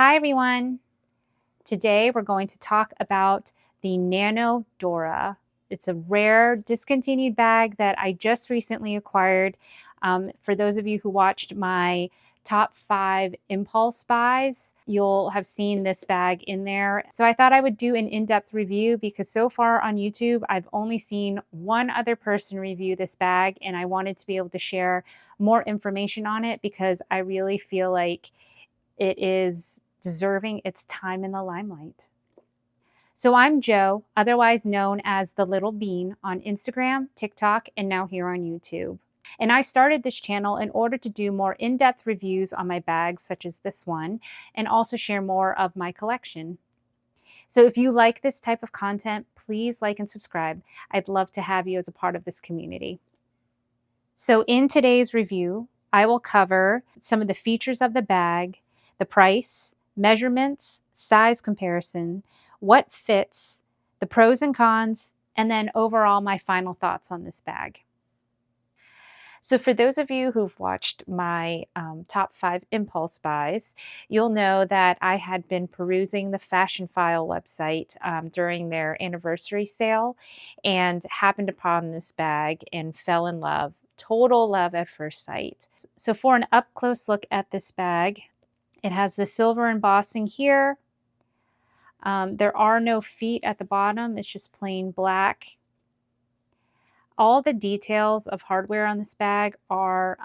Hi everyone! Today we're going to talk about the Nano Dora. It's a rare discontinued bag that I just recently acquired. For those of you who watched my top 5 impulse buys, you'll have seen this bag in there. So I thought I would do an in-depth review because so far on YouTube, I've only seen one other person review this bag, and I wanted to be able to share more information on it because I really feel like it is deserving its time in the limelight. So I'm Jo, otherwise known as the Little Bean on Instagram, TikTok, and now here on YouTube. And I started this channel in order to do more in-depth reviews on my bags, such as this one, and also share more of my collection. So if you like this type of content, please like and subscribe. I'd love to have you as a part of this community. So in today's review, I will cover some of the features of the bag, the price, measurements, size comparison, what fits, the pros and cons, and then overall my final thoughts on this bag. So for those of you who've watched my top 5 impulse buys, you'll know that I had been perusing the Fashion File website during their anniversary sale and happened upon this bag and fell in love. Total love at first sight. So for an up-close look at this bag, it has the silver embossing here. There are no feet at the bottom. It's just plain black. All the details of hardware on this bag are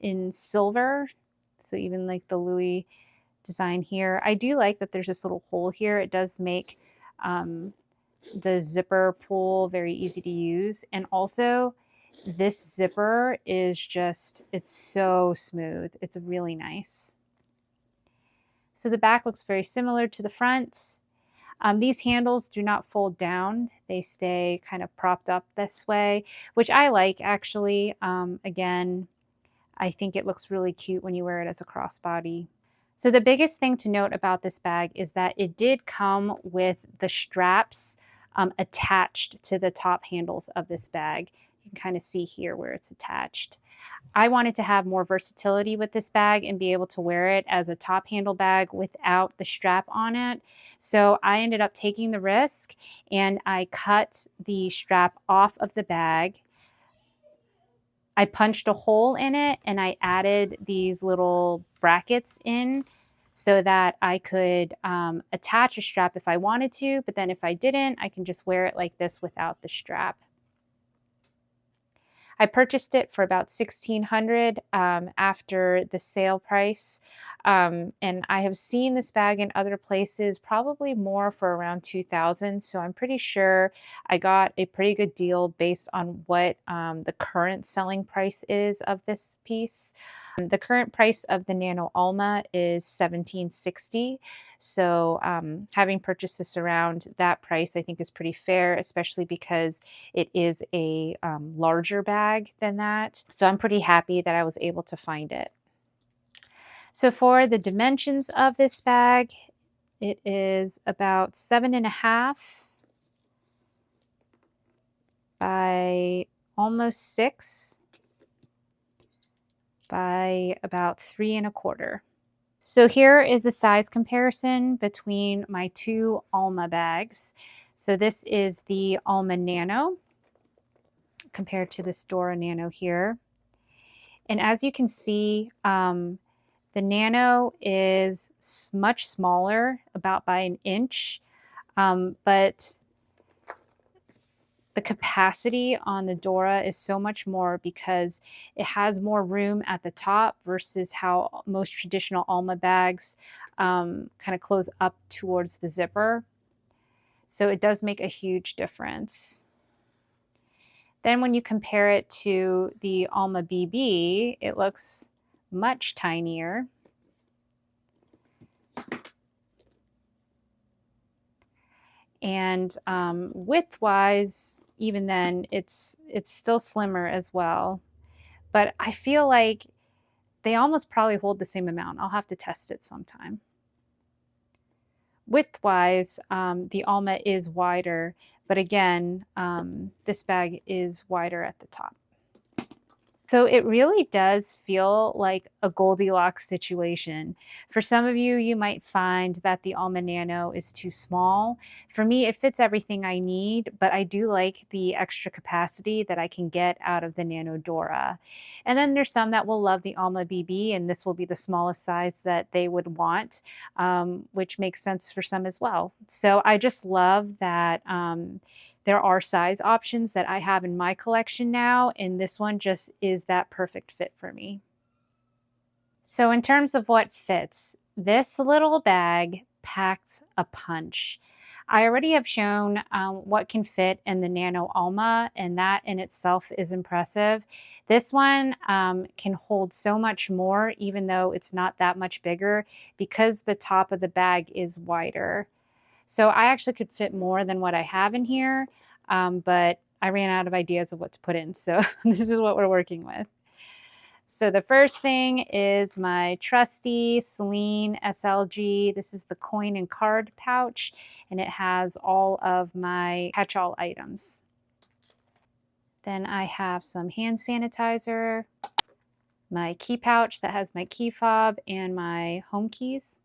in silver. So even like the Louis design here. I do like that there's this little hole here. It does make the zipper pull very easy to use. And also this zipper is just, it's so smooth. It's really nice. So the back looks very similar to the front. These handles do not fold down. They stay kind of propped up this way, which I like actually. Again, I think it looks really cute when you wear it as a crossbody. So the biggest thing to note about this bag is that it did come with the straps attached to the top handles of this bag. You can kind of see here where it's attached. I wanted to have more versatility with this bag and be able to wear it as a top handle bag without the strap on it. So I ended up taking the risk and I cut the strap off of the bag. I punched a hole in it and I added these little brackets in so that I could attach a strap if I wanted to, but then if I didn't, I can just wear it like this without the strap. I purchased it for about $1,600 after the sale price, and I have seen this bag in other places, probably more for around $2,000. So I'm pretty sure I got a pretty good deal based on what the current selling price is of this piece. The current price of the Nano Alma is $1,760. So having purchased this around that price, I think is pretty fair, especially because it is a larger bag than that. So I'm pretty happy that I was able to find it. So for the dimensions of this bag, it is about 7.5 by almost 6 by about 3.25. So here is a size comparison between my 2 Alma bags. So this is the Alma Nano compared to this Dora Nano here. And as you can see, the Nano is much smaller, about by 1 inch, but the capacity on the Dora is so much more because it has more room at the top versus how most traditional Alma bags kind of close up towards the zipper. So it does make a huge difference. Then when you compare it to the Alma BB, it looks much tinier. And width-wise, even then, it's still slimmer as well. But I feel like they almost probably hold the same amount. I'll have to test it sometime. Width-wise, the Alma is wider, but again, this bag is wider at the top. So it really does feel like a Goldilocks situation. For some of you, you might find that the Alma Nano is too small. For me, it fits everything I need, but I do like the extra capacity that I can get out of the Nano Dora. And then there's some that will love the Alma BB, and this will be the smallest size that they would want, which makes sense for some as well. So I just love that there are size options that I have in my collection now, and this one just is that perfect fit for me. So in terms of what fits, this little bag packed a punch. I already have shown what can fit in the Nano Alma, and that in itself is impressive. This one can hold so much more, even though it's not that much bigger, because the top of the bag is wider. So I actually could fit more than what I have in here, but I ran out of ideas of what to put in. So this is what we're working with. So the first thing is my trusty Celine SLG. This is the coin and card pouch, and it has all of my catch-all items. Then I have some hand sanitizer, my key pouch that has my key fob and my home keys.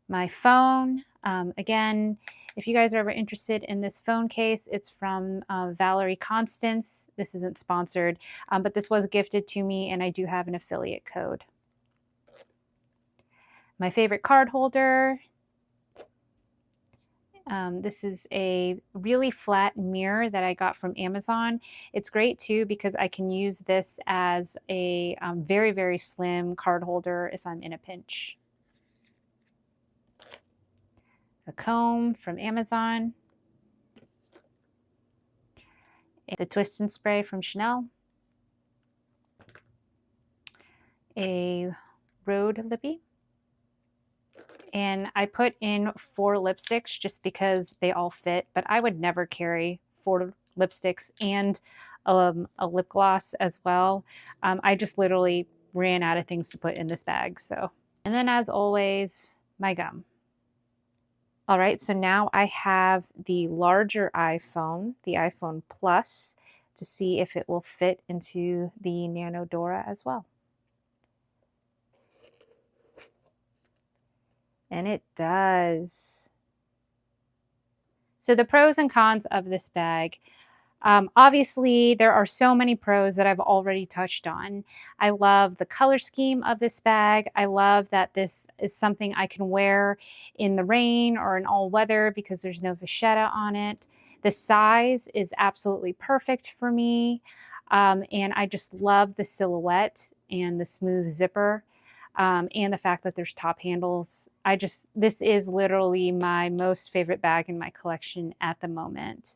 My phone. Again, if you guys are ever interested in this phone case, it's from Valerie Constance. This isn't sponsored, but this was gifted to me, and I do have an affiliate code. My favorite card holder. This is a really flat mirror that I got from Amazon. It's great too because I can use this as a very, very slim card holder if I'm in a pinch. A comb from Amazon, the Twist and Spray from Chanel, a Rhode lippy, and I put in 4 lipsticks just because they all fit, but I would never carry 4 lipsticks and a lip gloss as well. I just literally ran out of things to put in this bag. So, and then as always, my gum. All right, so now I have the larger iPhone, the iPhone Plus, to see if it will fit into the Nano Dora as well. And it does. So the pros and cons of this bag. Obviously, there are so many pros that I've already touched on. I love the color scheme of this bag. I love that this is something I can wear in the rain or in all weather because there's no vachetta on it. The size is absolutely perfect for me. And I just love the silhouette and the smooth zipper. And the fact that there's top handles. This is literally my most favorite bag in my collection at the moment.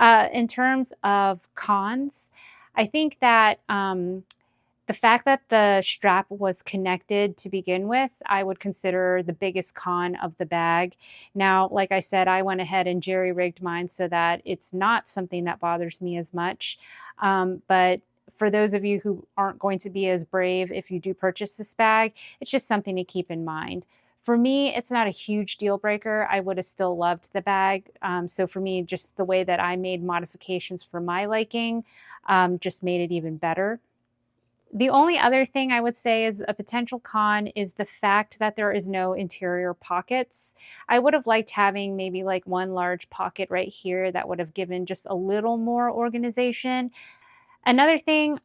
In terms of cons, I think that the fact that the strap was connected to begin with, I would consider the biggest con of the bag. Now, like I said, I went ahead and jerry-rigged mine so that it's not something that bothers me as much. But for those of you who aren't going to be as brave if you do purchase this bag, it's just something to keep in mind. For me, it's not a huge deal breaker. I would have still loved the bag. So for me, just the way that I made modifications for my liking just made it even better. The only other thing I would say is a potential con is the fact that there is no interior pockets. I would have liked having maybe like one large pocket right here that would have given just a little more organization. Another thing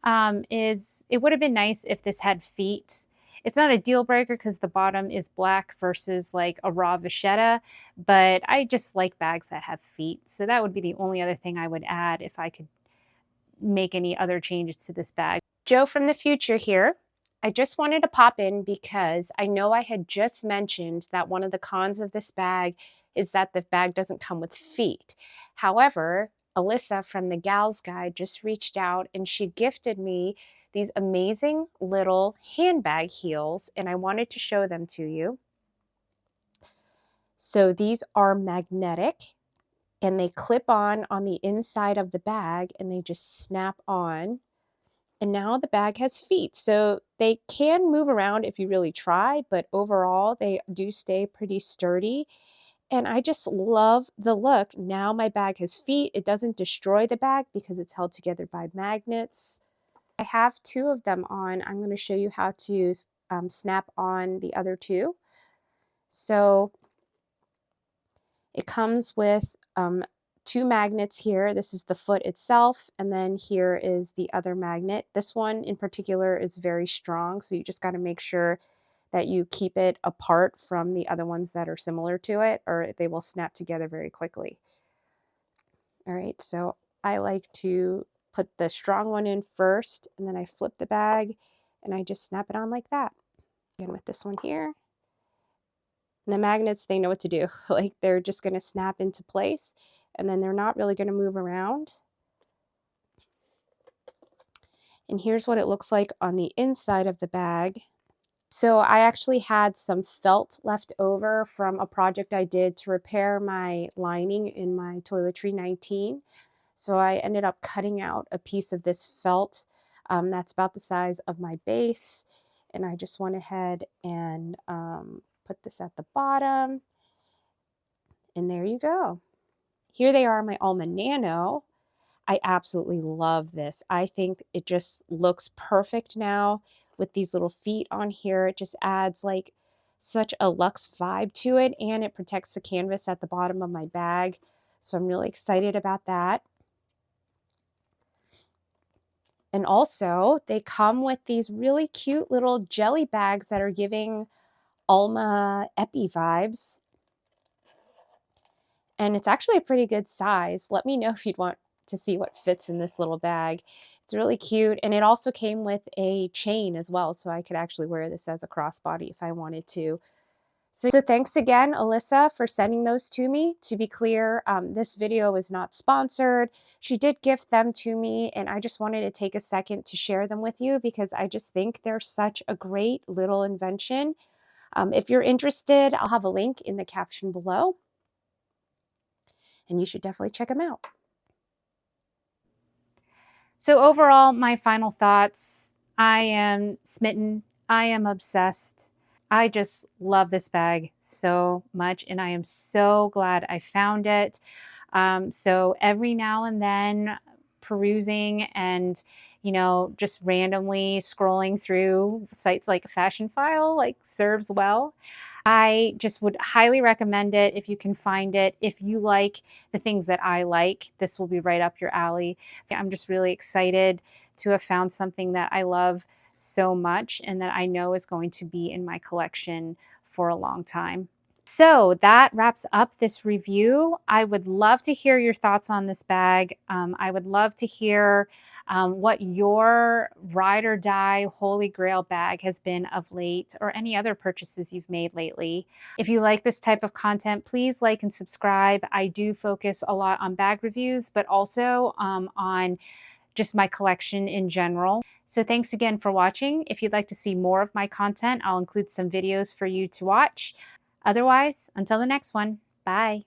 is it would have been nice if this had feet. It's not a deal breaker because the bottom is black versus like a raw vachetta, but I just like bags that have feet. So that would be the only other thing I would add if I could make any other changes to this bag. Joe from the future here. I just wanted to pop in because I know I had just mentioned that one of the cons of this bag is that the bag doesn't come with feet. However, Alyssa from the Gals Guide just reached out and she gifted me these amazing little handbag heels, and I wanted to show them to you. So these are magnetic and they clip on the inside of the bag and they just snap on. And now the bag has feet. So they can move around if you really try, but overall they do stay pretty sturdy. And I just love the look. Now my bag has feet. It doesn't destroy the bag because it's held together by magnets. I have 2 of them on. I'm going to show you how to snap on the other 2. So it comes with 2 magnets here. This is the foot itself, and then here is the other magnet. This one in particular is very strong, so you just got to make sure that you keep it apart from the other ones that are similar to it, or they will snap together very quickly. All right, so I like to put the strong one in first, and then I flip the bag, and I just snap it on like that. Again with this one here. And the magnets, they know what to do. Like they're just going to snap into place, and then they're not really going to move around. And here's what it looks like on the inside of the bag. So I actually had some felt left over from a project I did to repair my lining in my Toiletry 19. So I ended up cutting out a piece of this felt that's about the size of my base. And I just went ahead and put this at the bottom. And there you go. Here they are, my Alma Nano. I absolutely love this. I think it just looks perfect now with these little feet on here. It just adds like such a luxe vibe to it, and it protects the canvas at the bottom of my bag. So I'm really excited about that. And also they come with these really cute little jelly bags that are giving Alma Epi vibes. And it's actually a pretty good size. Let me know if you'd want to see what fits in this little bag. It's really cute. And it also came with a chain as well, so I could actually wear this as a crossbody if I wanted to. So thanks again, Alyssa, for sending those to me. To be clear, this video is not sponsored. She did gift them to me, and I just wanted to take a second to share them with you because I just think they're such a great little invention. If you're interested, I'll have a link in the caption below, and you should definitely check them out. So overall, my final thoughts, I am smitten. I am obsessed. I just love this bag so much, and I am so glad I found it. So every now and then, perusing and, you know, just randomly scrolling through sites like Fashion File, like, serves well. I just would highly recommend it if you can find it. If you like the things that I like, this will be right up your alley. I'm just really excited to have found something that I love so much and that I know is going to be in my collection for a long time. So that wraps up this review. I would love to hear your thoughts on this bag. I would love to hear what your ride or die holy grail bag has been of late, or any other purchases you've made lately. If you like this type of content, please like and subscribe. I do focus a lot on bag reviews, but also on just my collection in general. So thanks again for watching. If you'd like to see more of my content, I'll include some videos for you to watch. Otherwise, until the next one, bye.